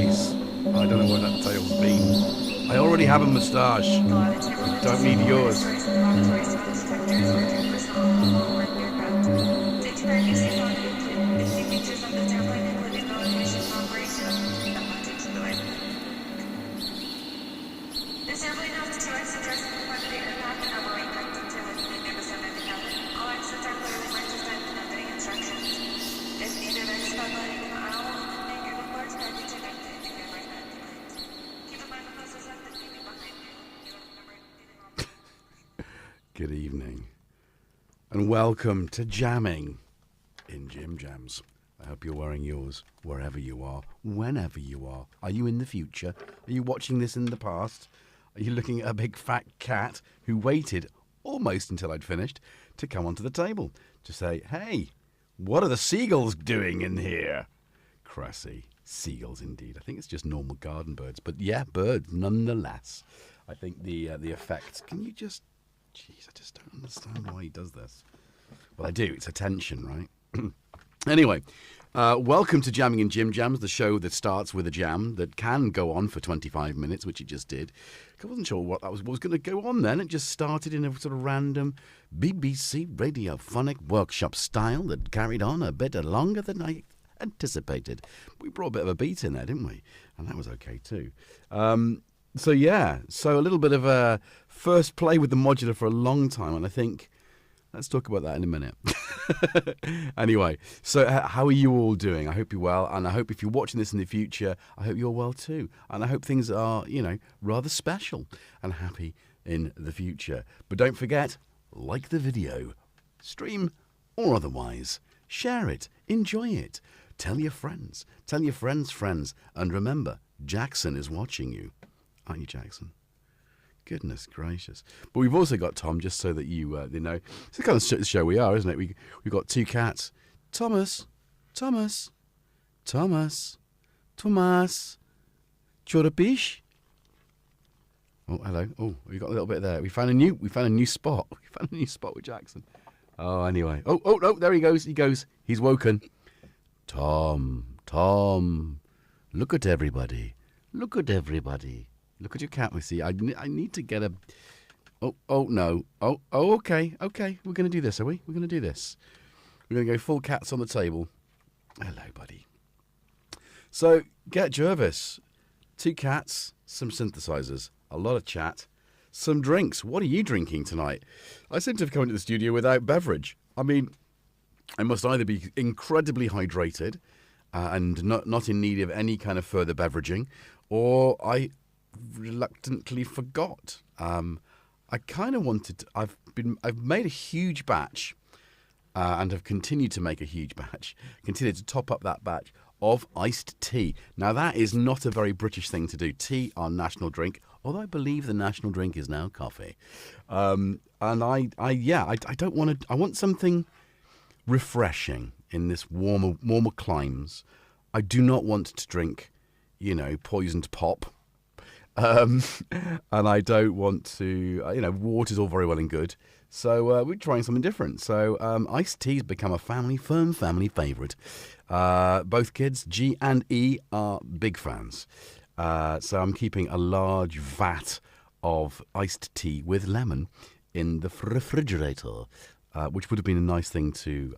face. I don't know where that tail's been. I already have a moustache. Don't need yours. Good evening, and welcome to Jamming in Jimjams. I hope you're wearing yours wherever you are, whenever you are. Are you in the future? Are you watching this in the past? Are you looking at a big fat cat who waited almost until I'd finished to come onto the table to say, hey, what are the seagulls doing in here? Cressy. Seagulls indeed. I think it's just normal garden birds, but yeah, birds nonetheless. I think the effects, can you just... Jeez, I just don't understand why he does this. Well, I do. It's attention, right? Anyway, welcome to Jamming in Jimjams, the show that starts with a jam that can go on for 25 minutes, which it just did. I wasn't sure what was going to go on then. It just started in a sort of random BBC radiophonic workshop style that carried on a bit longer than I anticipated. We brought a bit of a beat in there, didn't we? And that was okay too. So a little bit of a first play with the modular for a long time, and I think let's talk about that in a minute. Anyway, so how are you all doing? I hope you're well, and I hope if you're watching this in the future, I hope you're well too, and I hope things are, rather special and happy in the future. But don't forget, like the video, stream or otherwise, share it, enjoy it, tell your friends, friends, and remember, Jackson is watching you. Aren't you, Jackson? Goodness gracious. But we've also got Tom, just so that you know. It's the kind of show we are, isn't it? We've got two cats. Thomas. Chorapish. Oh, hello. Oh, we got a little bit there. We found a new spot. We found a new spot with Jackson. Oh, anyway. Oh, no, there he goes. He's woken. Tom. Look at everybody. Look at your cat, we see. I need to get a... Oh, no. Oh, okay. We're going to do this, are we? We're going to do this. We're going to go full cats on the table. Hello, buddy. So, GetJervis. 2 cats, some synthesizers, a lot of chat, some drinks. What are you drinking tonight? I seem to have come into the studio without beverage. I mean, I must either be incredibly hydrated and not in need of any kind of further beveraging, or I reluctantly forgot. I kind of wanted to, I've made a huge batch and have continued to make a huge batch, continued to top up that batch of iced tea. Now that is not a very British thing to do. Tea, our national drink, although I believe the national drink is now coffee. And I don't want to, I want something refreshing in this warmer climes. I do not want to drink, poisoned pop. And I don't want to, water's all very well and good. So we're trying something different. So iced tea's become a firm family favourite. Both kids, G and E, are big fans. So I'm keeping a large vat of iced tea with lemon in the refrigerator, which would have been a nice thing to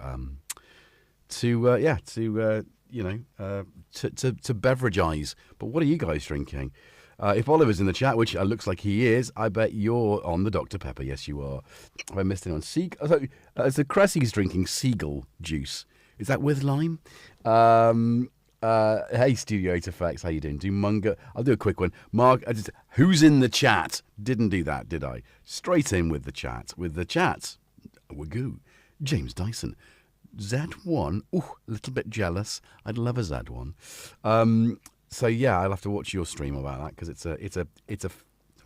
beveragize. But what are you guys drinking? If Oliver's in the chat, which looks like he is, I bet you're on the Dr. Pepper. Yes, you are. Have I missed it on Seagull? So Cressy's drinking Seagull juice. Is that with lime? Hey, Studio 8 Effects, how you doing? I'll do a quick one. Mark, who's in the chat? Didn't do that, did I? Straight in with the chat. Wagoo. James Dyson. Z1. Ooh, a little bit jealous. I'd love a Z1. So yeah, I'll have to watch your stream about that because it's a.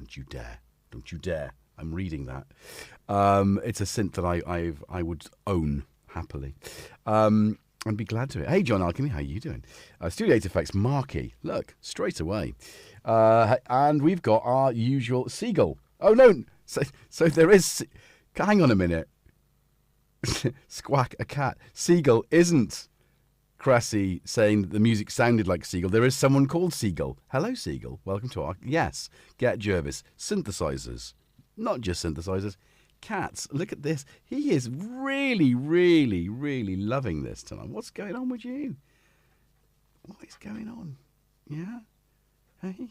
Don't you dare! I'm reading that. It's a synth that I would own happily, and be glad to. Hey, John Alchemy, how you doing? Studio 8 Effects, Marky. Look straight away, and we've got our usual Seagull. Oh no! So there is. Hang on a minute. Squawk, a cat. Seagull isn't Cressy saying that the music sounded like Seagull. There is someone called Seagull. Hello, Seagull. Welcome to our... Yes, GetJervis. Synthesizers. Not just synthesizers. Cats. Look at this. He is really, really, really loving this tonight. What's going on with you? What is going on? Yeah? Hey?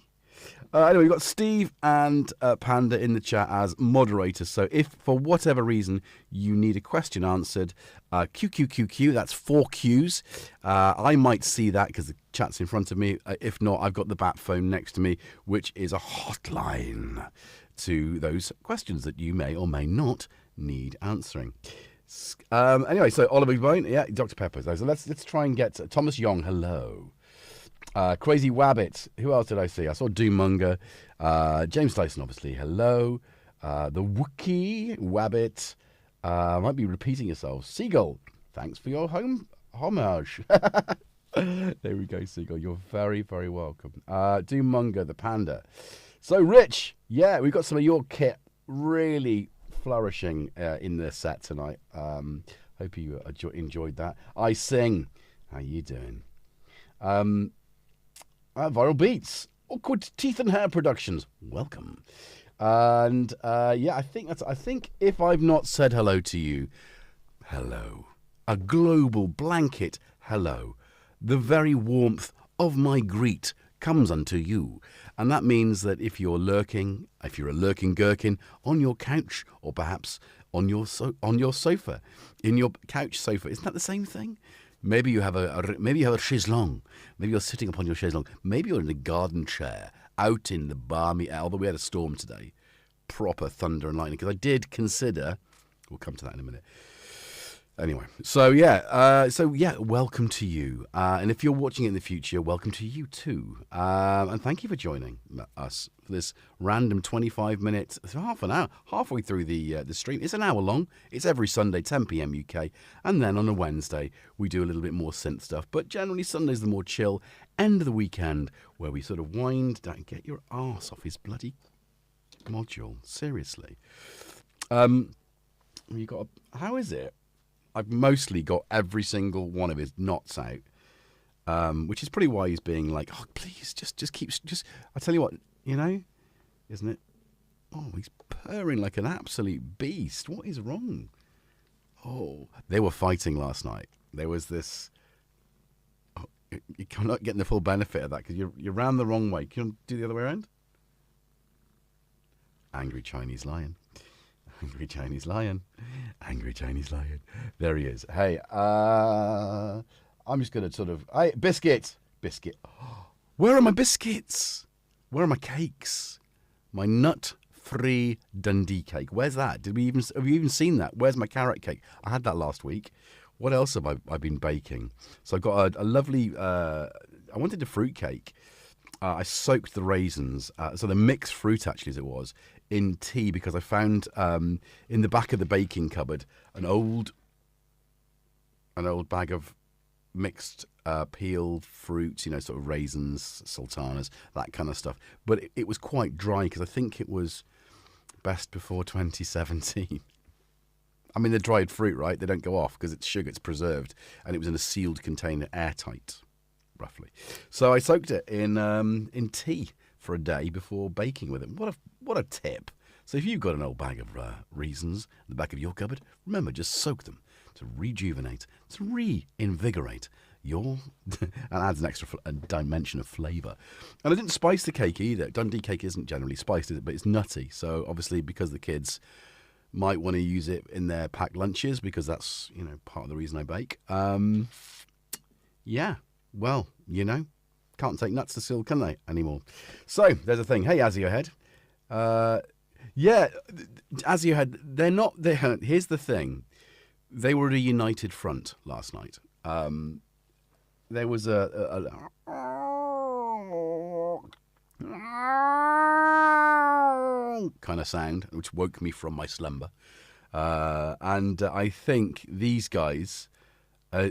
Anyway, we've got Steve and Panda in the chat as moderators. So if, for whatever reason, you need a question answered, QQQQ, that's 4 Qs. I might see that because the chat's in front of me. If not, I've got the bat phone next to me, which is a hotline to those questions that you may or may not need answering. Anyway, so Oliver Bone, yeah, Dr. Pepper. So let's try and get Thomas Young. Hello. Crazy Wabbit. Who else did I see? I saw Doommonger. James Dyson, obviously. Hello. The Wookiee Wabbit. Might be repeating yourselves. Seagull. Thanks for your homage. There we go, Seagull. You're very, very welcome. Doommonger, the Panda. So, Rich. Yeah, we've got some of your kit really flourishing in the set tonight. Hope you enjoyed that. I Sing. How you doing? Viral Beats, Awkward Teeth and Hair Productions, welcome. And yeah, I think if I've not said hello to you, hello. A global blanket hello. The very warmth of my greet comes unto you. And that means that if you're a lurking gherkin on your couch, or perhaps on your sofa, in your couch sofa, isn't that the same thing? Maybe you have a chaise-longue. Maybe you're sitting upon your chaise-longue. Maybe you're in a garden chair out in the balmy air. Although we had a storm today. Proper thunder and lightning. Because I did consider... We'll come to that in a minute. Anyway, so yeah, welcome to you. And if you're watching it in the future, welcome to you too. And thank you for joining us for this random 25 minutes, half an hour, halfway through the stream. It's an hour long. It's every Sunday, 10 p.m. UK. And then on a Wednesday, we do a little bit more synth stuff. But generally, Sunday's the more chill end of the weekend where we sort of wind down. Get your arse off his bloody module. Seriously. How is it? I've mostly got every single one of his knots out, which is probably why he's being like, oh, please, just. I tell you what, isn't it? Oh, he's purring like an absolute beast. What is wrong? Oh, they were fighting last night. There was this. Oh, you're not getting the full benefit of that because you ran the wrong way. Can you do the other way around? Angry Chinese lion. Angry Chinese lion. Angry Chinese lion. There he is. Hey, I'm just going to sort of... Hey, biscuit. Where are my biscuits? Where are my cakes? My nut-free Dundee cake. Where's that? Have you even seen that? Where's my carrot cake? I had that last week. What else have I been baking? So I got a lovely... I wanted a fruit cake. I soaked the raisins, so the mixed fruit actually as it was, in tea because I found in the back of the baking cupboard an old bag of mixed peel fruits, sort of raisins, sultanas, that kind of stuff. But it was quite dry because I think it was best before 2017. I mean, they're dried fruit, right? They don't go off because it's sugar, it's preserved, and it was in a sealed container, airtight. Roughly. So I soaked it in tea for a day before baking with it. What a tip. So if you've got an old bag of raisins in the back of your cupboard, remember, just soak them to rejuvenate, to reinvigorate your... and adds an extra dimension of flavour. And I didn't spice the cake either. Dundee cake isn't generally spiced, is it? But it's nutty. So obviously because the kids might want to use it in their packed lunches because that's, part of the reason I bake. Yeah. Well, can't take nuts to seal, can they, anymore? So, there's a thing. Hey, Aziohead. Yeah, Aziohead, they're not... Here's the thing. They were a united front last night. There was a kind of sound, which woke me from my slumber. And I think these guys...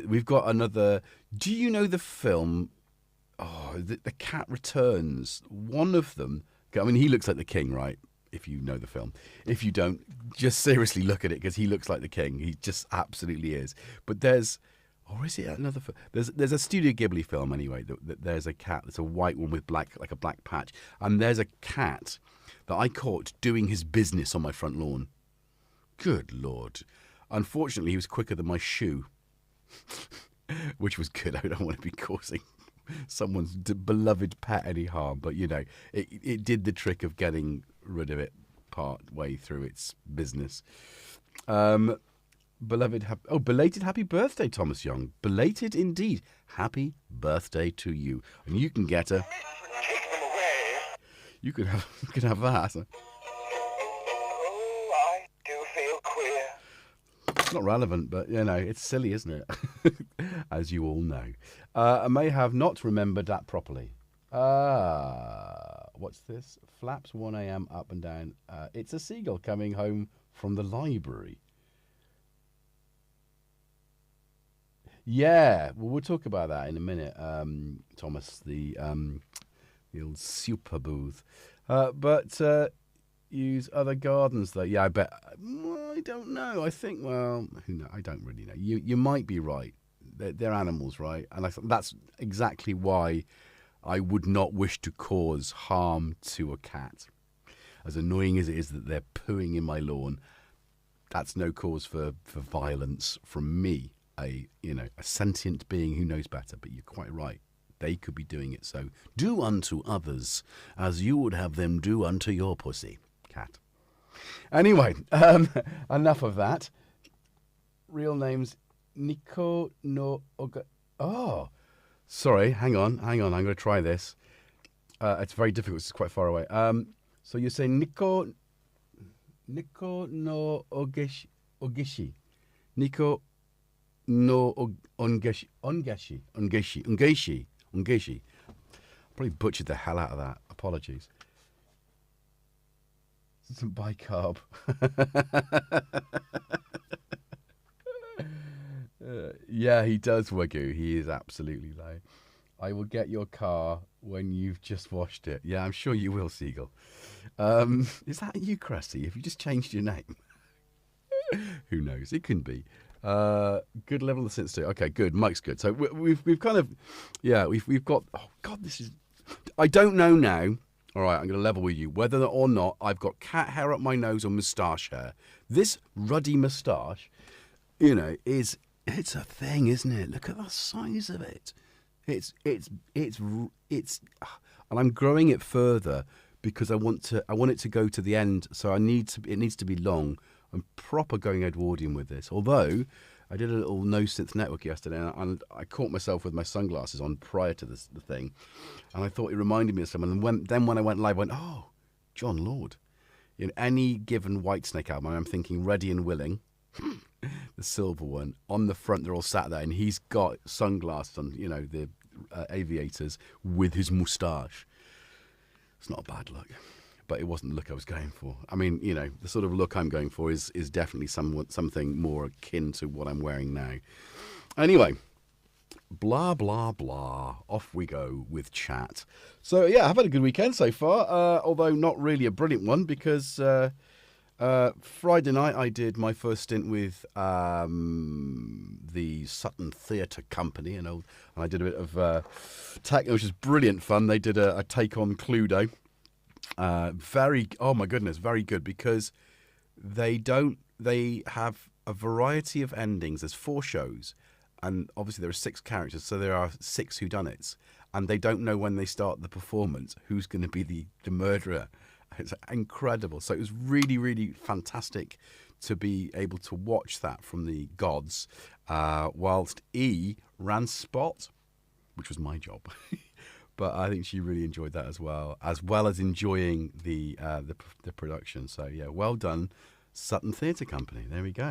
we've got another... Do you know the film... Oh, the Cat Returns? One of them... I mean, he looks like the king, right? If you know the film. If you don't, just seriously look at it because he looks like the king. He just absolutely is. But there's... Or is it another? There's a Studio Ghibli film anyway. That there's a cat. There's a white one with black, like a black patch, and there's a cat that I caught doing his business on my front lawn. Good Lord! Unfortunately, he was quicker than my shoe, which was good. I don't want to be causing someone's beloved pet any harm, but you know, it did the trick of getting rid of it part way through its business. Belated happy birthday, Thomas Young. Belated indeed. Happy birthday to you. And you can get a... Take them away. You could have that. Oh, I do feel queer. It's not relevant, but, you know, it's silly, isn't it? As you all know. I may have not remembered that properly. What's this? Flaps 1 a.m. up and down. It's a seagull coming home from the library. Yeah, well, we'll talk about that in a minute, Thomas, the old super booth. But use other gardens, though. Yeah, I bet. Well, I don't know. I think, well, who knows? I don't really know. You might be right. They're animals, right? And I thought that's exactly why I would not wish to cause harm to a cat. As annoying as it is that they're pooing in my lawn, that's no cause for violence from me. A sentient being who knows better, but you're quite right. They could be doing it. So do unto others as you would have them do unto your pussy, cat. Anyway, enough of that. Real name's Nico no Oga. Oh, sorry. Hang on. I'm going to try this. It's very difficult. It's quite far away. So you say Nico no Ogeshi. Nico no Ongeshi. Probably butchered the hell out of that. Apologies. Some bicarb. Yeah, he does, Wagyu. He is absolutely low. I will get your car when you've just washed it. Yeah, I'm sure you will, Seagull. Is that you, Cressy? Have you just changed your name? Who knows? It can be. Good level of synths too. Okay, good. Mike's good. So we've kind of, yeah, we've got. Oh God, this is. I don't know now. All right, I'm going to level with you. Whether or not I've got cat hair up my nose or moustache hair. This ruddy moustache, it's a thing, isn't it? Look at the size of it. It's, and I'm growing it further because I want it to go to the end. So it needs to be long. I'm proper going Edwardian with this. Although I did a little no synth network yesterday, and I caught myself with my sunglasses on prior to the thing, and I thought it reminded me of someone. And when I went live, I went, oh, John Lord. Any given Whitesnake album, I'm thinking Ready and Willing, the silver one. On the front, they're all sat there, and he's got sunglasses on, the aviators with his moustache. It's not a bad look. But it wasn't the look I was going for. I mean, the sort of look I'm going for is definitely something more akin to what I'm wearing now. Anyway, blah, blah, blah. Off we go with chat. So, yeah, I've had a good weekend so far, although not really a brilliant one because Friday night I did my first stint with the Sutton Theatre Company, and I did a bit of tech, which was brilliant fun. They did a take on Cluedo. Oh my goodness, very good, because they have a variety of endings. There's 4 shows, and obviously there are 6 characters, so there are 6 whodunits, and they don't know when they start the performance who's going to be the murderer. It's incredible. So it was really, really fantastic to be able to watch that from the gods, whilst E ran Spot, which was my job. But I think she really enjoyed that as well as enjoying the production. So, yeah, well done, Sutton Theatre Company. There we go.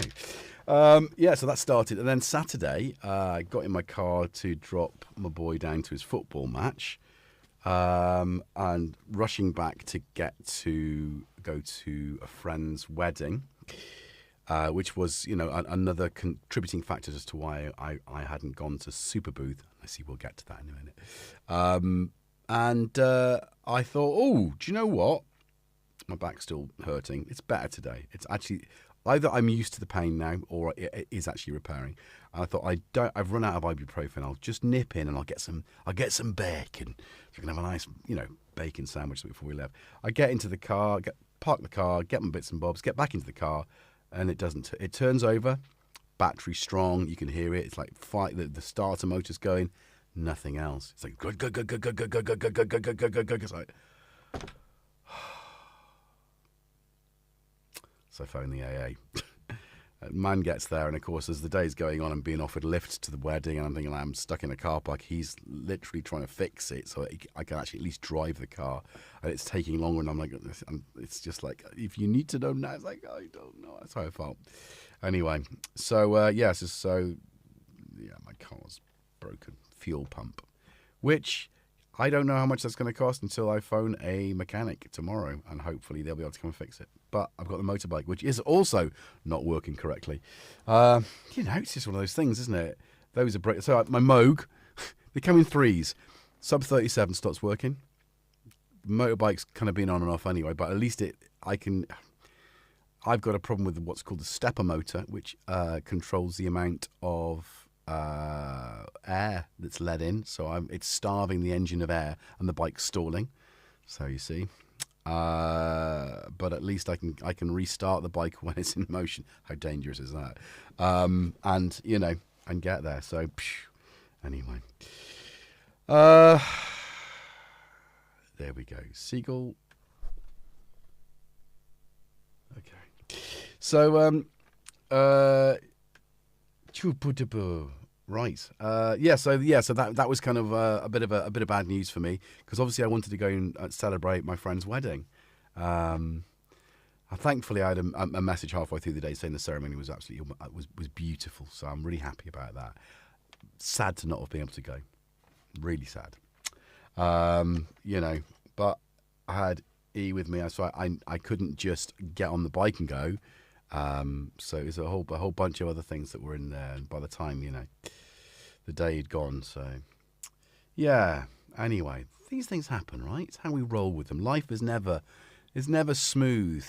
So that started. And then Saturday, I got in my car to drop my boy down to his football match, and rushing back to go to a friend's wedding, which was, another contributing factor as to why I hadn't gone to Super Booth. I see we'll get to that in a minute. And I thought, oh, do you know what? My back's still hurting. It's better today. It's actually, either I'm used to the pain now, or it is actually repairing. And I thought I've run out of ibuprofen. I'll just nip in and I'll get some bacon. So we can have a nice, bacon sandwich before we leave. I get into the car, park the car, get my bits and bobs, get back into the car, and it doesn't. It turns over. Battery strong. You can hear it. It's like the starter motor's going. Nothing else. It's like good. It's like. So I phone the AA. Man gets there, and of course, as the day's going on, I'm being offered lifts to the wedding, and I'm thinking I'm stuck in a car park. He's literally trying to fix it so I can actually at least drive the car, and it's taking longer. And I'm like, it's just like, if you need to know now, it's like, I don't know. That's how I felt. Anyway, so my car's broken. Fuel pump, which I don't know how much that's going to cost until I phone a mechanic tomorrow, and hopefully they'll be able to come and fix it. But I've got the motorbike, which is also not working correctly. It's just one of those things, isn't it? Those are so my Moog, they come in threes. Sub 37 stops working. Motorbike's kind of been on and off anyway, but at least I've got a problem with what's called the stepper motor, which controls the amount of air that's let in. So it's starving the engine of air, and the bike's stalling. So you see. But at least I can restart the bike when it's in motion. How dangerous is that? And get there. So anyway, there we go. Seagull. Okay. So right. So that was kind of a bit of bad news for me, because obviously I wanted to go and celebrate my friend's wedding. Thankfully I had a message halfway through the day saying the ceremony was absolutely was beautiful. So I'm really happy about that. Sad to not have been able to go. Really sad. But I had E with me, so I couldn't just get on the bike and go. So it was a whole bunch of other things that were in there, and by the time the day had gone, so yeah. Anyway, these things happen, right? It's how we roll with them. Life is never smooth,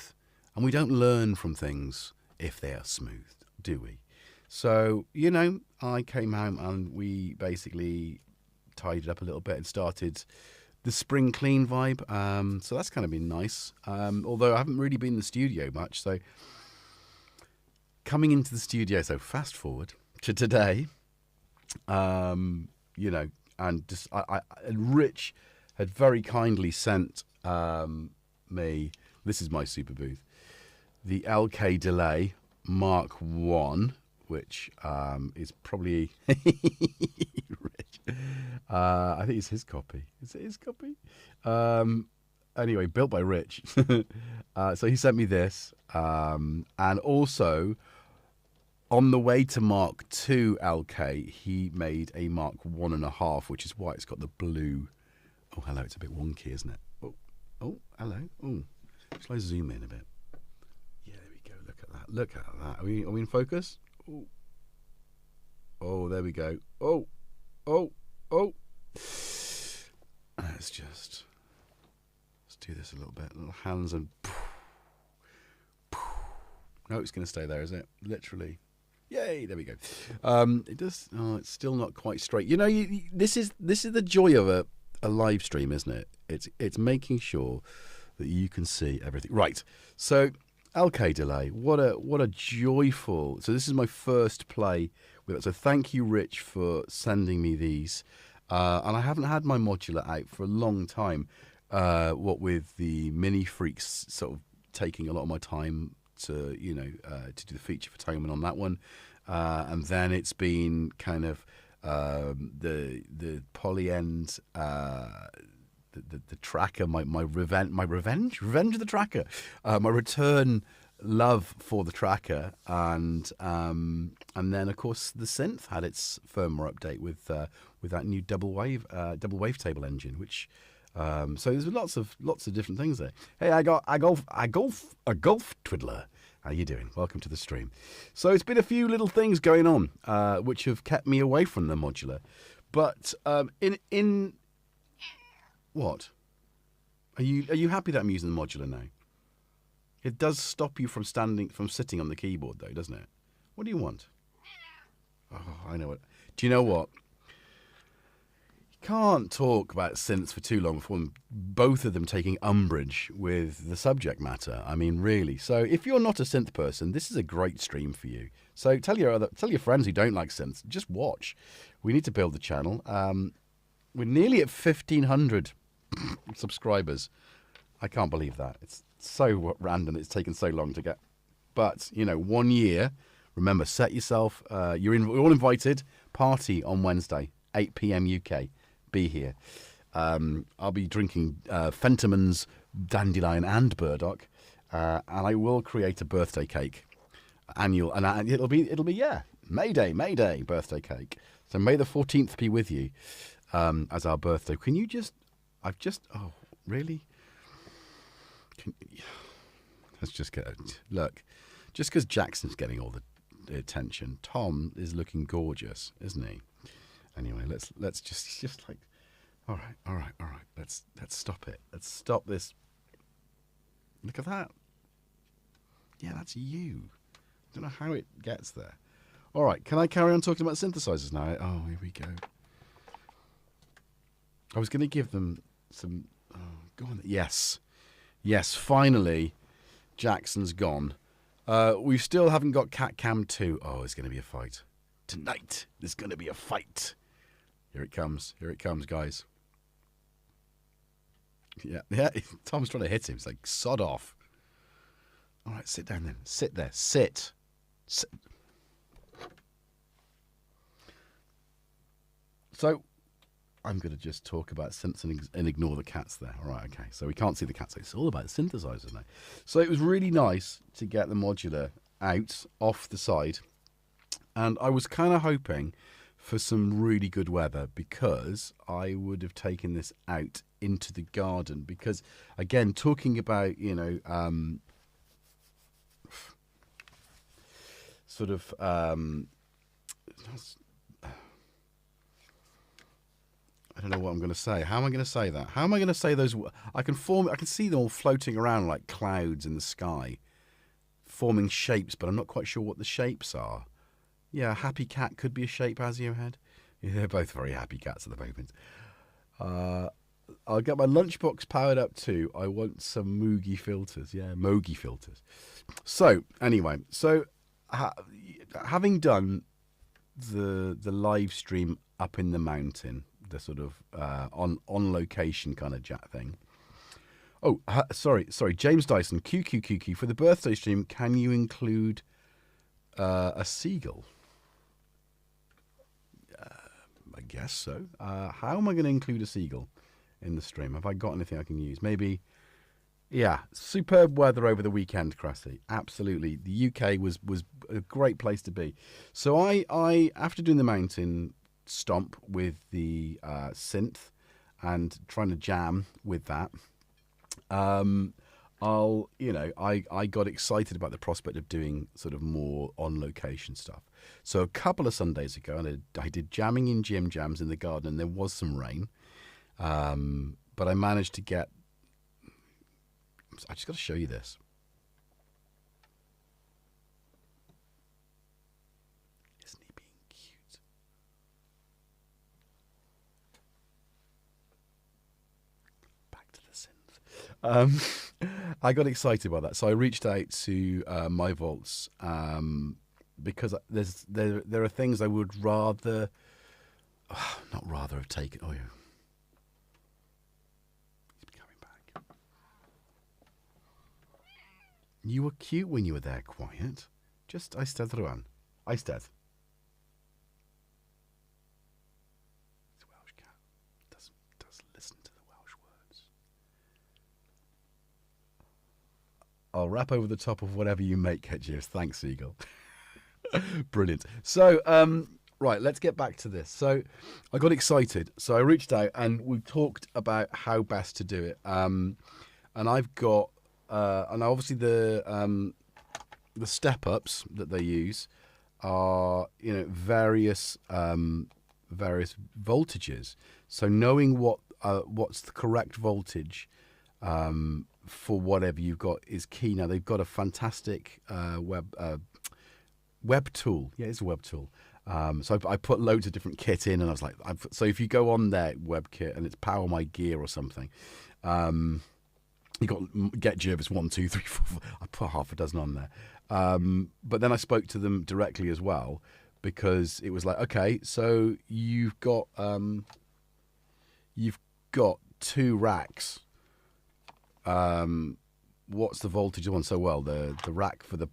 and we don't learn from things if they are smooth, do we? So I came home and we basically tidied up a little bit and started the spring clean vibe. So that's kind of been nice. Although I haven't really been in the studio much, so. Coming into the studio, so fast forward to today, and just Rich had very kindly sent me. This is my super booth, the LK Delay Mark 1, which is probably Rich. I think it's his copy. Is it his copy? Anyway, built by Rich. So he sent me this, and also. On the way to Mark II LK, he made a Mark 1.5, which is why it's got the blue. Oh, hello, it's a bit wonky, isn't it? Oh, hello. Oh, shall I zoom in a bit? Yeah, there we go. Look at that. Are we in focus? Oh, there we go. Oh. Let's do this a little bit. Little hands and. No, it's going to stay there, is it? Literally. Yay! There we go. It does. Oh, it's still not quite straight. This is the joy of a live stream, isn't it? It's making sure that you can see everything. Right. So LK Delay. What a joyful. So this is my first play with it. So thank you, Rich, for sending me these. And I haven't had my modular out for a long time. What with the Mini Freaks sort of taking a lot of my time to do the feature for Toman on that one, and then it's been kind of the poly end, the tracker, my revenge of the tracker, my return love for the tracker, and then of course the synth had its firmware update with that new double wavetable engine, which. So there's lots of different things there. Hey, I got a golf twiddler. How you doing? Welcome to the stream. So it's been a few little things going on, which have kept me away from the modular. But in what? Are you happy that I'm using the modular now? It does stop you from sitting on the keyboard, though, doesn't it? What do you want? Oh, I know it. Do you know what? You can't talk about synths for too long before both of them taking umbrage with the subject matter. I mean, really. So if you're not a synth person, this is a great stream for you. So tell your friends who don't like synths, just watch. We need to build the channel. We're nearly at 1,500 subscribers. I can't believe that. It's so random. It's taken so long to get. But, 1 year. Remember, set yourself. You're all invited. Party on Wednesday, 8 p.m. UK. Be here. I'll be drinking Fentimans, Dandelion and Burdock. And I will create a birthday cake. Annual. And it'll be Mayday birthday cake. So May the 14th be with you as our birthday. Can you just... Oh, really? Let's just get... Look, just because Jackson's getting all the attention, Tom is looking gorgeous, isn't he? Anyway, let's just like... All right. Let's stop it. Let's stop this. Look at that. Yeah, that's you. I don't know how it gets there. All right, can I carry on talking about synthesizers now? Oh, here we go. I was going to give them some... Oh, go on. Yes, finally, Jackson's gone. We still haven't got CATCAM 2. Oh, it's going to be a fight. Tonight, there's going to be a fight. Here it comes, guys. Yeah. Tom's trying to hit him. It's like, sod off. All right, sit down then. Sit there. Sit. So, I'm going to just talk about synths and ignore the cats there. All right, okay. So we can't see the cats. It's all about synthesizers now. So it was really nice to get the modular out off the side. And I was kind of hoping for some really good weather because I would have taken this out into the garden. Because, again, talking about, sort of... I don't know what I'm going to say. How am I going to say that? How am I going to say those? I can see them all floating around like clouds in the sky, forming shapes, but I'm not quite sure what the shapes are. Yeah, a happy cat could be a shape, as your head. Yeah, they're both very happy cats at the moment. I'll get my lunchbox powered up too. I want some Moogie filters. Yeah, Mogi filters. So, anyway, having done the live stream up in the mountain, the sort of on location kind of chat thing. Oh, sorry, James Dyson, QQQQ, for the birthday stream, can you include a seagull? I guess so. How am I going to include a seagull in the stream? Have I got anything I can use? Maybe, yeah, superb weather over the weekend, Cressy. Absolutely. The UK was a great place to be. So I after doing the mountain stomp with the synth and trying to jam with that, I got excited about the prospect of doing sort of more on location stuff. So a couple of Sundays ago, I did jamming in Jimjams in the garden, and there was some rain, but I managed to get... I just got to show you this. Isn't he being cute? Back to the synth. I got excited about that, so I reached out to my vaults because there are things I would not rather have taken. Oh yeah, he's coming back. You were cute when you were there, quiet. Just eistedd rwan. Eistedd. It's a Welsh cat. Does listen to the Welsh words. I'll rap over the top of whatever you make, GetJervis. Thanks, Eagle. Brilliant. So, right, let's get back to this. So, I got excited. So, I reached out and we talked about how best to do it. And I've got, and obviously the step-ups that they use are, various voltages. So, knowing what's the correct voltage for whatever you've got is key. Now they've got a fantastic web tool. Yeah, it's a web tool. So I put loads of different kit in, and I was like, so if you go on their web kit and it's Power My Gear or something, you got GetJervis 1, 2, 3, 4, 5. I put half a dozen on there. But then I spoke to them directly as well, because it was like, okay, so you've got 2 racks. What's the voltage on? So well, the rack for the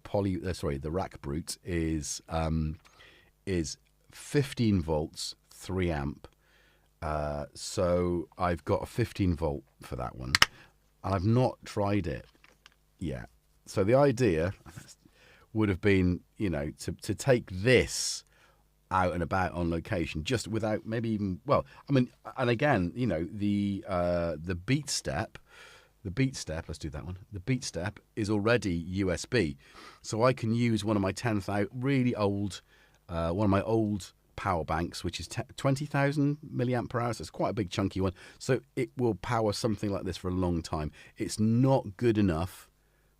the rack brute is 15 volts, 3 amp. So I've got a 15 volt for that one, and I've not tried it yet. So the idea would have been, you know, to take this out and about on location, just without maybe even, well, I mean, and again, you know, the beat step, let's do that one. The beat step is already USB, so I can use one of my 10,000 really old, one of my old power banks, which is 20,000 milliamp hours. So it's quite a big chunky one, so it will power something like this for a long time. It's not good enough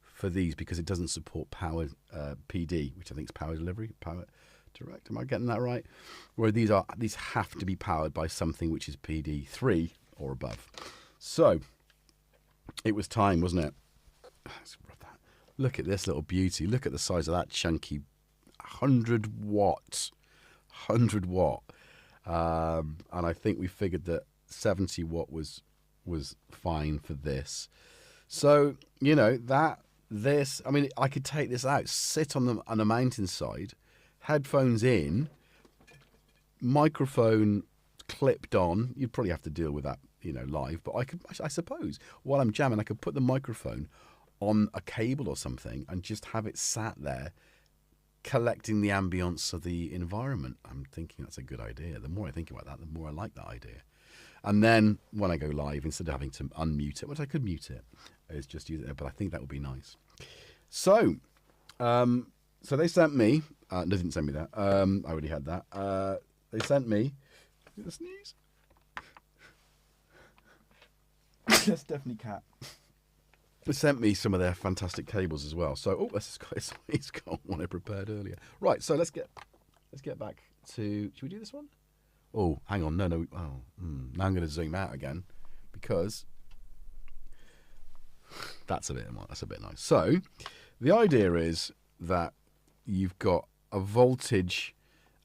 for these because it doesn't support power PD, which I think is power delivery, power direct. Am I getting that right? Where these have to be powered by something which is PD 3 or above. So it was time, wasn't it? Let's rub that. Look at this little beauty. Look at the size of that chunky 100 watt. And I think we figured that 70 watt was fine for this. So, you know, I mean, I could take this out, sit on a mountainside, headphones in, microphone clipped on. You'd probably have to deal with that, you know, live, but I suppose while I'm jamming, I could put the microphone on a cable or something and just have it sat there collecting the ambience of the environment. I'm thinking that's a good idea. The more I think about that, the more I like that idea. And then when I go live, instead of having to unmute it, which I could mute it, is just use it. But I think that would be nice. So, so they sent me. They didn't send me that. I already had that. They sent me. Did I sneeze? That's definitely cat. They sent me some of their fantastic cables as well. So, it's got one I prepared earlier. Right. So let's get back to. Should we do this one? Oh, hang on. No. Oh, now I'm going to zoom out again because that's a bit nice. So, the idea is that you've got a voltage,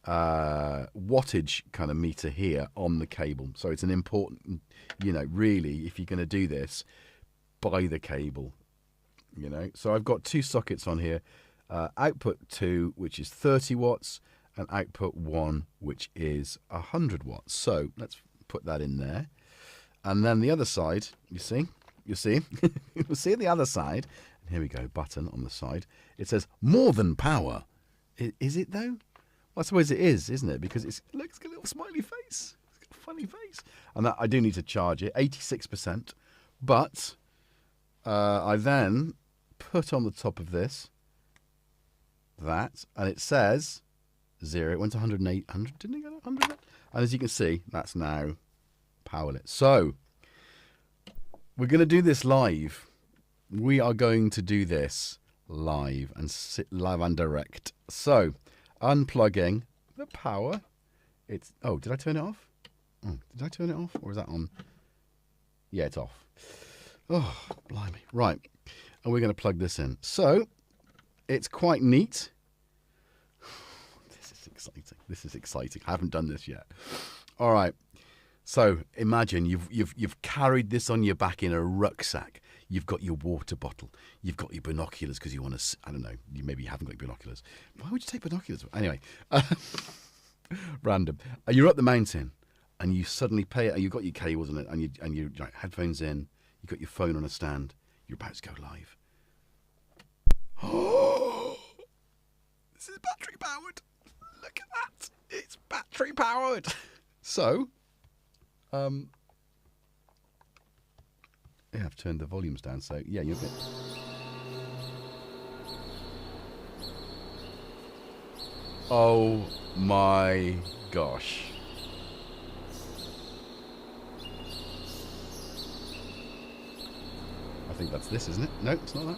wattage kind of meter here on the cable. So it's an important, you know, really, if you're going to do this, buy the cable, you know. So I've got 2 sockets on here, output 2, which is 30 watts, and output 1, which is 100 watts. So let's put that in there. And then the other side, you see, you'll see the other side. And here we go, button on the side. It says more than power. Is it though? Well, I suppose it is, isn't it? Because it's got a little smiley face. It's got a funny face. And that I do need to charge it, 86%. But I then put on the top of this that, and it says 0. It went to 108, 100, didn't it go to 100? And as you can see, that's now powerlit. So we're going to do this live. We are going to do this live and live and direct. So unplugging the power. It's, oh, did I turn it off? Oh, did I turn it off, or is that on? Yeah, it's off. Oh, blimey. Right. And we're going to plug this in. So it's quite neat. This is exciting. This is exciting. I haven't done this yet. All right. So imagine you've carried this on your back in a rucksack. You've got your water bottle. You've got your binoculars because you want to, I don't know, you maybe haven't got your binoculars. Why would you take binoculars? Anyway, random. You're up the mountain and you suddenly you've got your cables in it and you like, headphones in. You've got your phone on a stand. You're about to go live. Oh, this is battery powered. Look at that. It's battery powered. So, yeah, I've turned the volumes down. So, yeah, you're a bit. Oh my gosh. I think that's this, isn't it? No, it's not that.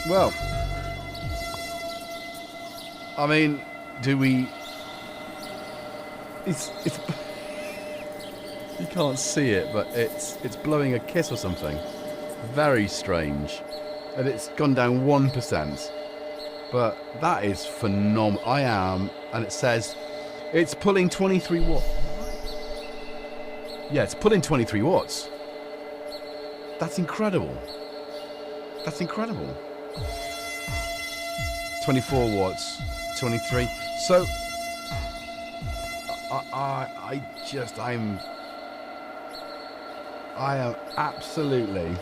Well, I mean, do we... It's you can't see it, but it's blowing a kiss or something. Very strange. And it's gone down 1%. But that is phenomenal. And it says it's pulling 23 watts. Yeah, it's pulling 23 watts. That's incredible. That's incredible. 24 watts, 23. So I am absolutely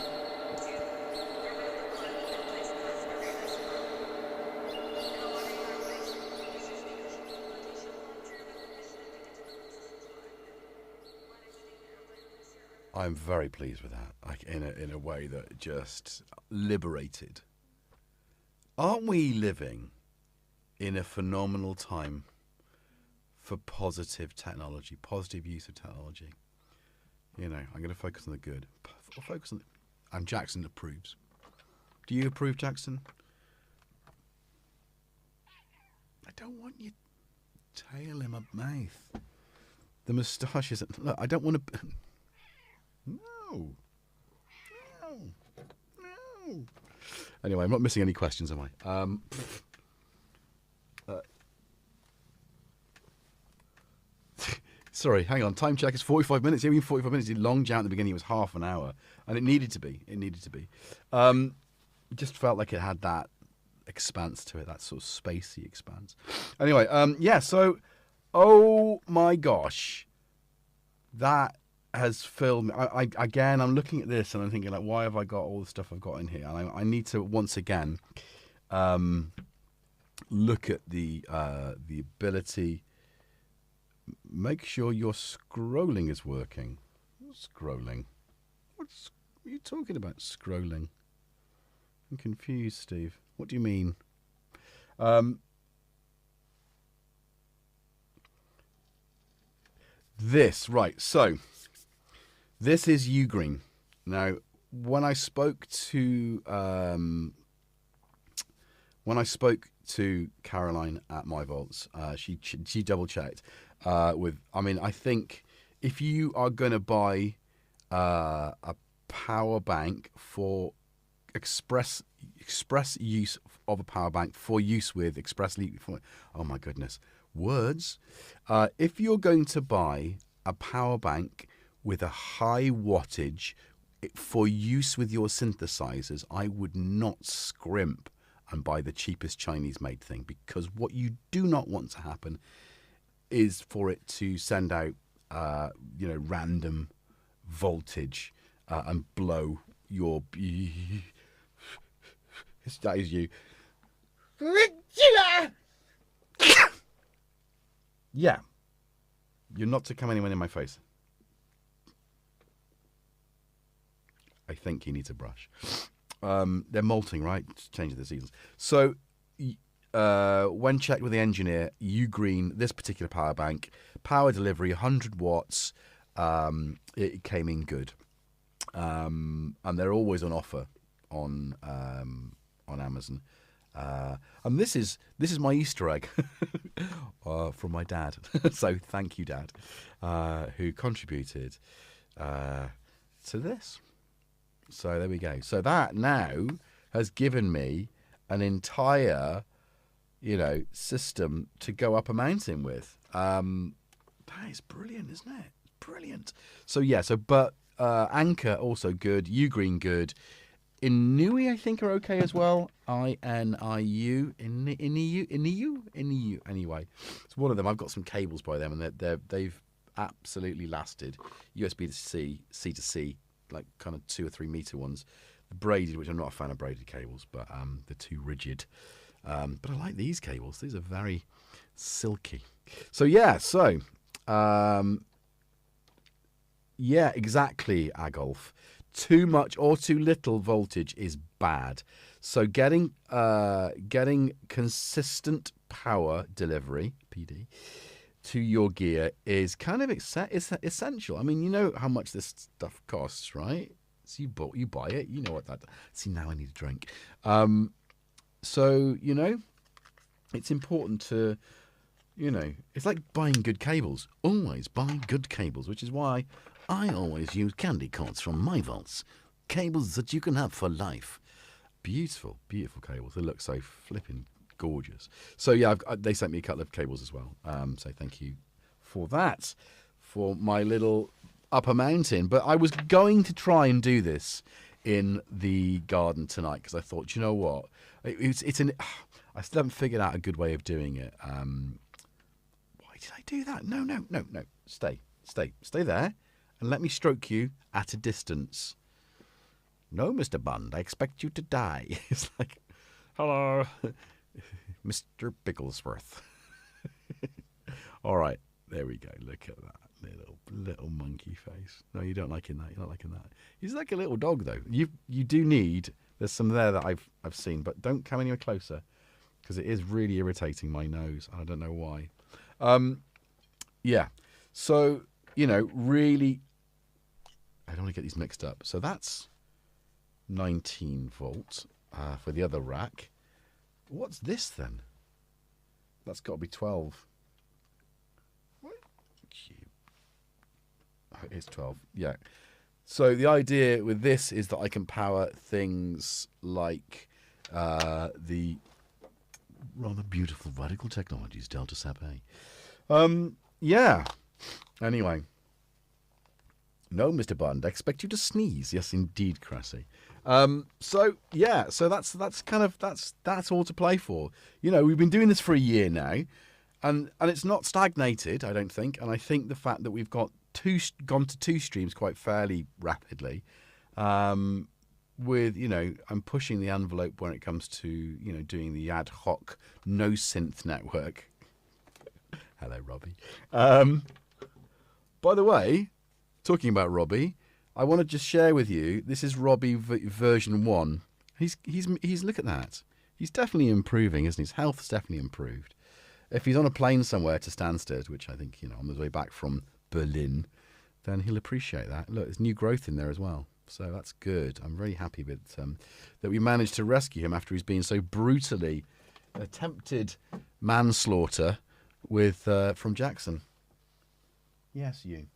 I'm very pleased with that. Like in a way that just liberated. Aren't we living in a phenomenal time for positive technology, positive use of technology? You know, I'm going to focus on the good. Focus on and Jackson approves. Do you approve, Jackson? I don't want your tail in my mouth. The moustache isn't... Look, I don't want to... No. Anyway, I'm not missing any questions, am I? Sorry, hang on. Time check is 45 minutes. Yeah, we 45 minutes. The long jam at the beginning was half an hour, and it needed to be. It needed to be. Just felt like it had that expanse to it, that sort of spacey expanse. Anyway, yeah. So, oh my gosh, that has filled me. Again, I'm looking at this and I'm thinking, like, why have I got all the stuff I've got in here? And I need to once again look at the ability. Make sure your scrolling is working. Scrolling. What are you talking about? Scrolling. I'm confused, Steve. What do you mean? This, right. So, this is Ugreen. Now, when I spoke to Caroline at My Vaults, she double checked with. I mean, I think if you are going to buy a power bank for express use of a power bank for use with expressly for, oh my goodness, words. If you're going to buy a power bank with a high wattage for use with your synthesizers, I would not scrimp and buy the cheapest Chinese made thing, because what you do not want to happen is for it to send out random voltage and blow your that is you. Yeah, you're not to come anywhere near my face. I think he needs a brush. They're molting, right? Changing the seasons. So, when checked with the engineer, Ugreen, this particular power bank, power delivery, 100 watts, it came in good. And they're always on offer on Amazon. And this is my Easter egg from my dad. So thank you, Dad, who contributed to this. So there we go. So that now has given me an entire, system to go up a mountain with. That is brilliant, isn't it? Brilliant. So yeah. But Anchor also good. Ugreen good. Inui, I think, are okay as well. INIU. Inui. Anyway, it's one of them. I've got some cables by them, and they've absolutely lasted. USB to C, C to C, like kind of 2 or 3 meter ones. The braided, which I'm not a fan of braided cables, but they're too rigid. But I like these cables. These are very silky. So yeah, yeah, exactly, Agolf. Too much or too little voltage is bad. So getting consistent power delivery, PD, to your gear is kind of essential. I mean, you know how much this stuff costs, right? So you buy it, you know what that. See, now I need a drink. So you know, it's important to, you know, it's like buying good cables. Always buy good cables, which is why I always use candy cords from my vaults. Cables that you can have for life. Beautiful, beautiful cables. They look so flipping gorgeous. So yeah, they sent me a couple of cables as well. So thank you for that, for my little upper mountain. But I was going to try and do this in the garden tonight because I thought, you know what, I still haven't figured out a good way of doing it. Why did I do that? No. Stay there, and let me stroke you at a distance. No, Mr. Bond, I expect you to die. It's like, hello, Mr. Bigglesworth. All right, there we go. Look at that little monkey face. No, you don't liking that. You're not liking that. He's like a little dog, though. You do need. There's some there that I've seen, but don't come anywhere closer because it is really irritating my nose. I don't know why. Yeah. So you know, really, I don't want to get these mixed up. So that's 19 volts for the other rack. What's this then? That's got to be 12. What? Oh, it's 12. Yeah. So the idea with this is that I can power things like the rather beautiful Radical Technologies Delta Sap A. Yeah. Anyway. No, Mr. Bond, I expect you to sneeze. Yes, indeed, Cressy. So yeah, so that's all to play for. You know, we've been doing this for a year now, and it's not stagnated, I don't think. And I think the fact that we've gone to 2 streams quite fairly rapidly, with, you know, I'm pushing the envelope when it comes to, you know, doing the ad hoc no synth network. Hello, Robbie. By the way, talking about Robbie, I want to just share with you. This is Robbie version 1. He's look at that. He's definitely improving, isn't he? His health's definitely improved. If he's on a plane somewhere to Stansted, which I think, you know, on his way back from Berlin, then he'll appreciate that. Look, there's new growth in there as well. So that's good. I'm very happy with that we managed to rescue him after he's been so brutally attempted manslaughter with from Jackson. Yes, you.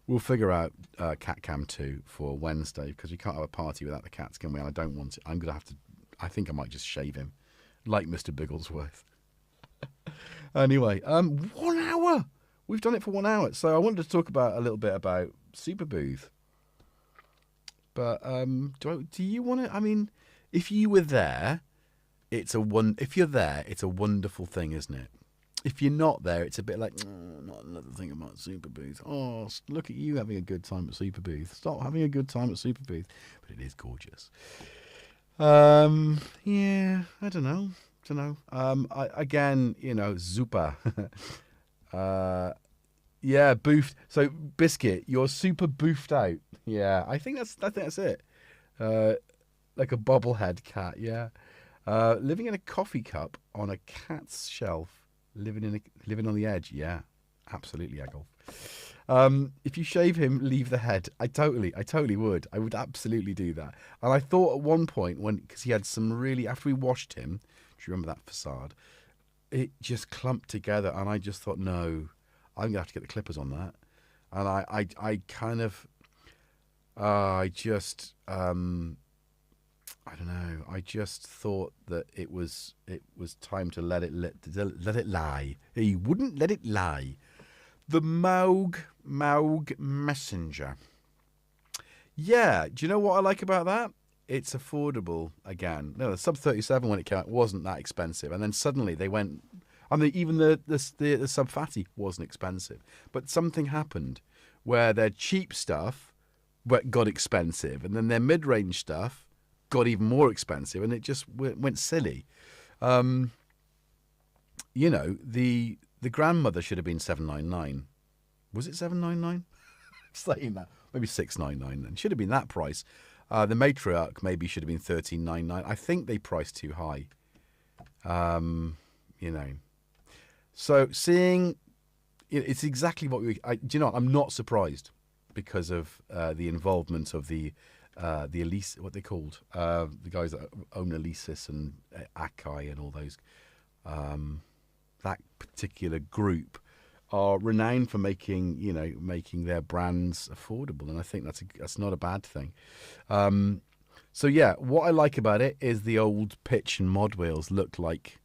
We'll figure out CATCAM 2 for Wednesday because we can't have a party without the cats, can we? And I don't want it. I'm going to have to. I think I might just shave him, like Mr. Bigglesworth. Anyway, 1 hour. We've done it for 1 hour. So I wanted to talk about a little bit about Super Booth. But do you want to? I mean, if you were there, if you're there, it's a wonderful thing, isn't it? If you're not there, it's a bit like, oh, not another thing about Super Booth. Oh, look at you having a good time at Super Booth. Stop having a good time at Super Booth. But it is gorgeous. Yeah, I don't know. Again, you know, super. Yeah, boofed. So, Biscuit, you're super boofed out. Yeah, I think that's it. Like a bobblehead cat, yeah. Living in a coffee cup on a cat's shelf. Living on the edge, yeah, absolutely, Eggle. If you shave him, leave the head. I totally would. I would absolutely do that. And I thought at one point because he had some really, after we washed him, do you remember that facade? It just clumped together, and I just thought, no, I'm gonna have to get the clippers on that. And I kind of, I don't know. I just thought that it was time to let it lie. He wouldn't let it lie. The Maug Messenger. Yeah, do you know what I like about that? it's affordable again. No, the sub 37 when it came out wasn't that expensive, and then suddenly they went. I mean, even the sub fatty wasn't expensive, but something happened where their cheap stuff got expensive, and then their mid-range stuff got even more expensive, and it just went silly. You know, the grandmother should have been $799. Was it $799? Saying that, maybe $699. Then should have been that price. The matriarch maybe should have been $1399. I think they priced too high. You know, so seeing it's exactly what we. Do you know? I'm not surprised because of the involvement of the Elise, what they called the guys that own Alesis and Akai and all those. That particular group are renowned for making their brands affordable, and I think that's not a bad thing. So yeah, what I like about it is the old pitch and mod wheels look like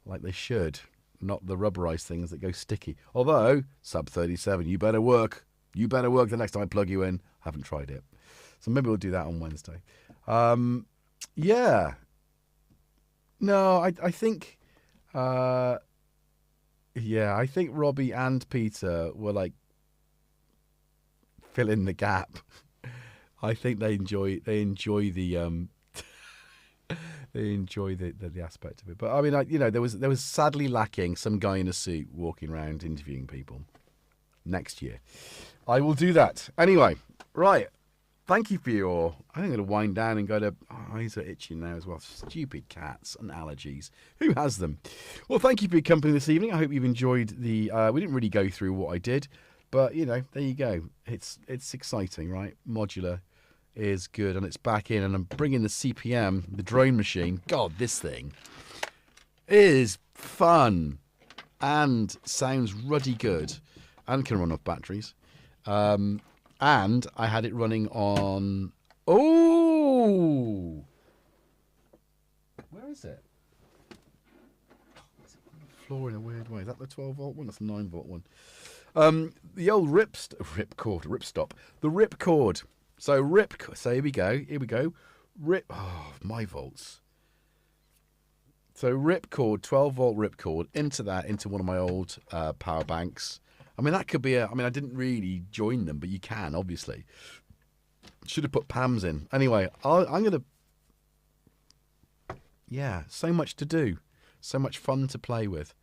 they should, not the rubberized things that go sticky. Although sub 37, you better work the next time I plug you in. I haven't tried it, so maybe we'll do that on Wednesday. Yeah, no, I think. Yeah, I think Robbie and Peter were like filling the gap. I think they enjoy the they enjoy the aspect of it. But I mean, there was sadly lacking some guy in a suit walking around interviewing people. Next year, I will do that. Anyway, right. Thank you for your. I think I'm going to wind down and go to. Oh, eyes are itching now as well. Stupid cats and allergies. Who has them? Well, thank you for your company this evening. I hope you've enjoyed the. We didn't really go through what I did, but there you go. It's exciting, right? Modular is good, and it's back in, and I'm bringing the CPM, the drone machine. God, this thing is fun and sounds ruddy good, and can run off batteries. And I had it running on... Oh! Where is it? It's on the floor in a weird way. Is that the 12-volt one? That's the 9-volt one. The old ripstop. The ripcord. So here we go. My volts. So ripcord, 12-volt ripcord, into one of my old power banks. I mean, that could be I didn't really join them, but you can, obviously. Should have put PAMs in. Anyway, I'm going to... Yeah, so much to do. So much fun to play with.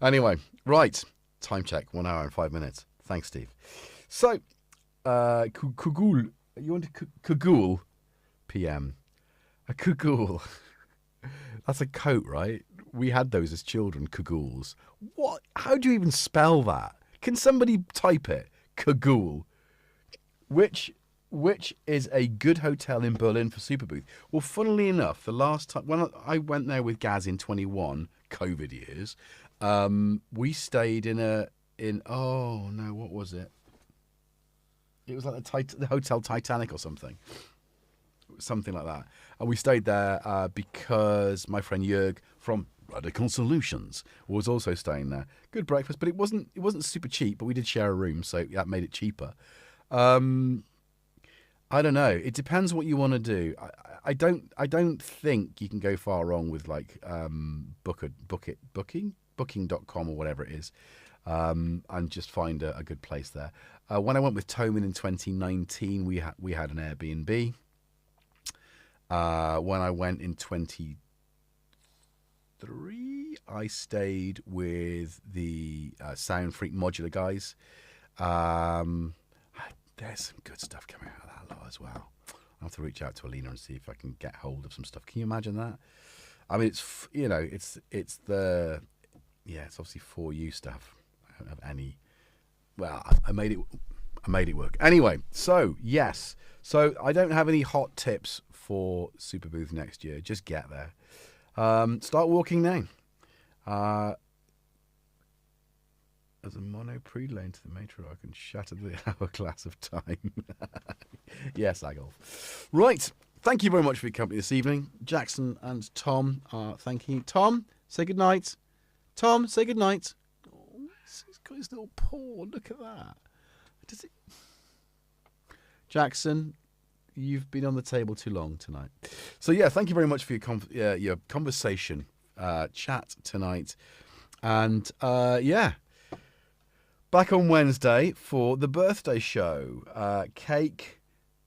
Anyway, right. Time check, 1 hour and 5 minutes. Thanks, Steve. So, Kugul. You want to Kugul PM? A Kugul. That's a coat, right? We had those as children, Kuguls. What? How do you even spell that? Can somebody type it? Kagul. Which is a good hotel in Berlin for Superbooth. Well, funnily enough, the last time when I went there with Gaz in 21 COVID years, we stayed what was it? It was like the Hotel Titanic or something like that. And we stayed there because my friend Jörg from Radical Solutions was also staying there. Good breakfast, but it wasn't super cheap, but we did share a room, so that made it cheaper. I don't know. It depends what you want to do. I don't think you can go far wrong with like booking.com or whatever it is, and just find a good place there. When I went with Toman in 2019, we had an Airbnb. When I went in 2023, I stayed with the Sound Freak Modular guys. There's some good stuff coming out of that lot as well. I'll have to reach out to Alina and see if I can get hold of some stuff. Can you imagine that? I mean, it's obviously for you stuff. I don't have any. Well, I made it work. Anyway, so yes. So I don't have any hot tips for Superbooth next year. Just get there. Start walking now. As a mono preload to the matriarch and shatter the hourglass of time. Yes, Agolf. Right. Thank you very much for your company this evening. Jackson and Tom are thanking you. Tom, say goodnight. Tom, say goodnight. Oh, he's got his little paw. Look at that. Does it? Jackson, You've been on the table too long tonight. So yeah, thank you very much for your conversation, chat tonight, and yeah, back on Wednesday for the birthday show. Cake,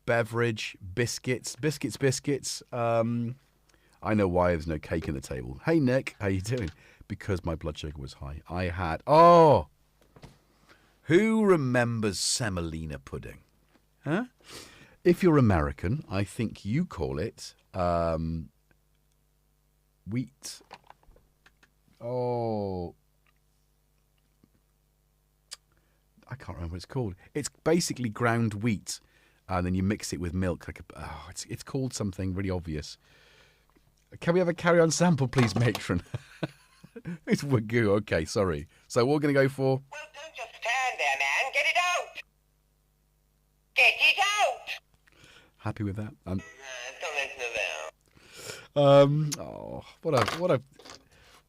beverage, biscuits. I know why there's no cake in the table. Hey Nick, how you doing? Because my blood sugar was high. I had who remembers semolina pudding? Huh? If you're American, I think you call it wheat. Oh, I can't remember what it's called. It's basically ground wheat, and then you mix it with milk. It's called something really obvious. Can we have a carry-on sample, please, matron? It's wagyu. Okay, sorry. So what we're going to go for? Well, don't just stand there, man. Get it out. Get it out. Happy with that? Don't listen to them.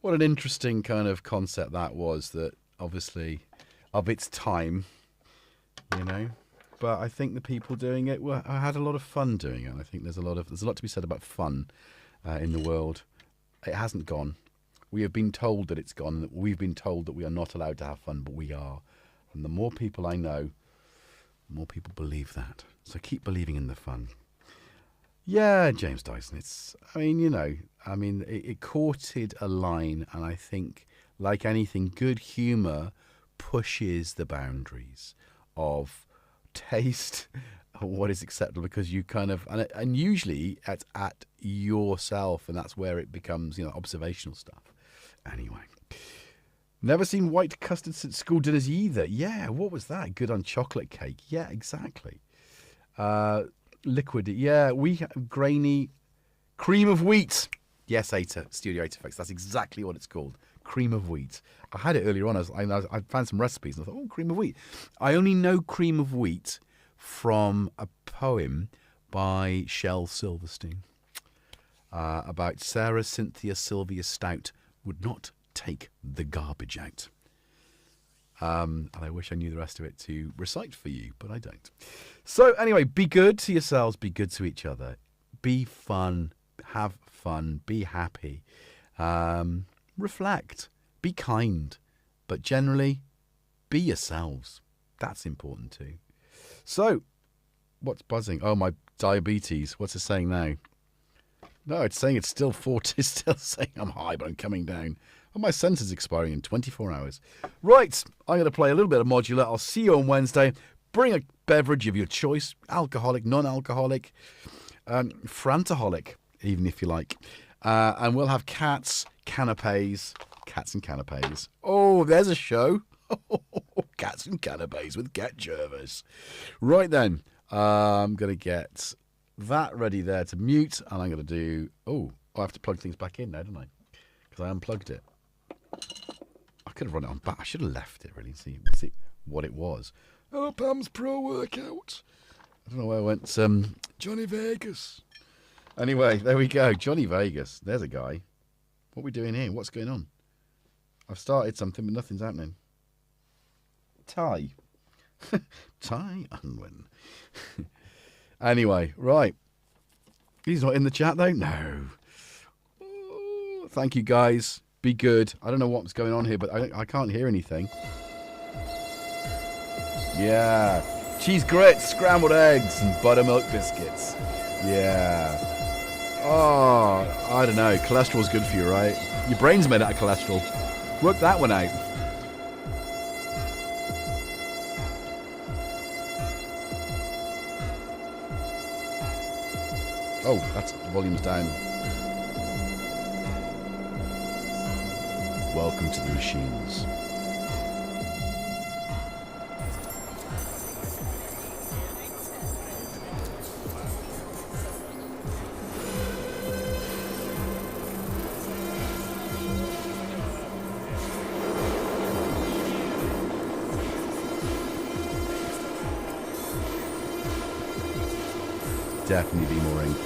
What an interesting kind of concept that was. That obviously of its time, you know. But I think the people doing it had a lot of fun doing it. I think there's a lot to be said about fun in the world. It hasn't gone. We have been told that it's gone. We've been told that we are not allowed to have fun, but we are. And the more people I know, the more people believe that. So keep believing in the fun. Yeah, James Dyson. It courted a line, and I think, like anything, good humour pushes the boundaries of taste, what is acceptable, because you kind of, and usually at yourself, and that's where it becomes, observational stuff. Anyway, never seen white custard since school dinners either. Yeah, what was that? Good on chocolate cake. Yeah, exactly. Liquid. Yeah, we have grainy cream of wheat. Yes, Studio 8 Effects. That's exactly what it's called. Cream of wheat. I had it earlier on. I found some recipes and I thought, cream of wheat. I only know cream of wheat from a poem by Shel Silverstein about Sarah Cynthia Sylvia Stout would not take the garbage out. And I wish I knew the rest of it to recite for you, but I don't. So anyway, be good to yourselves, be good to each other, be fun, have fun, be happy, reflect, be kind, but generally be yourselves. That's important too. So, what's buzzing? Oh, my diabetes. What's it saying now? No, it's saying it's still 40. It's still saying I'm high, but I'm coming down. Oh, my sensor's expiring in 24 hours. Right, I'm going to play a little bit of Modular. I'll see you on Wednesday. Bring a beverage of your choice. Alcoholic, non-alcoholic, frantaholic, even if you like. And we'll have cats and canapes. Oh, there's a show. Cats and canapes with GetJervis. Right then, I'm going to get that ready there to mute, and I'm going to do... I have to plug things back in now, don't I? Because I unplugged it. I could have run it on back. I should have left it, really, see what it was. Oh, Pam's Pro Workout. I don't know where I went. Johnny Vegas. Anyway, there we go. Johnny Vegas. There's a guy. What are we doing here? What's going on? I've started something, but nothing's happening. Ty Unwin. Anyway, right. He's not in the chat, though? No. Oh, thank you, guys. Be good. I don't know what's going on here, but I can't hear anything. Yeah. Cheese grits, scrambled eggs, and buttermilk biscuits. Yeah. Oh, I don't know. Cholesterol's good for you, right? Your brain's made out of cholesterol. Work that one out. Oh, that's volume's down. Welcome to the machines. Definitely be more inky.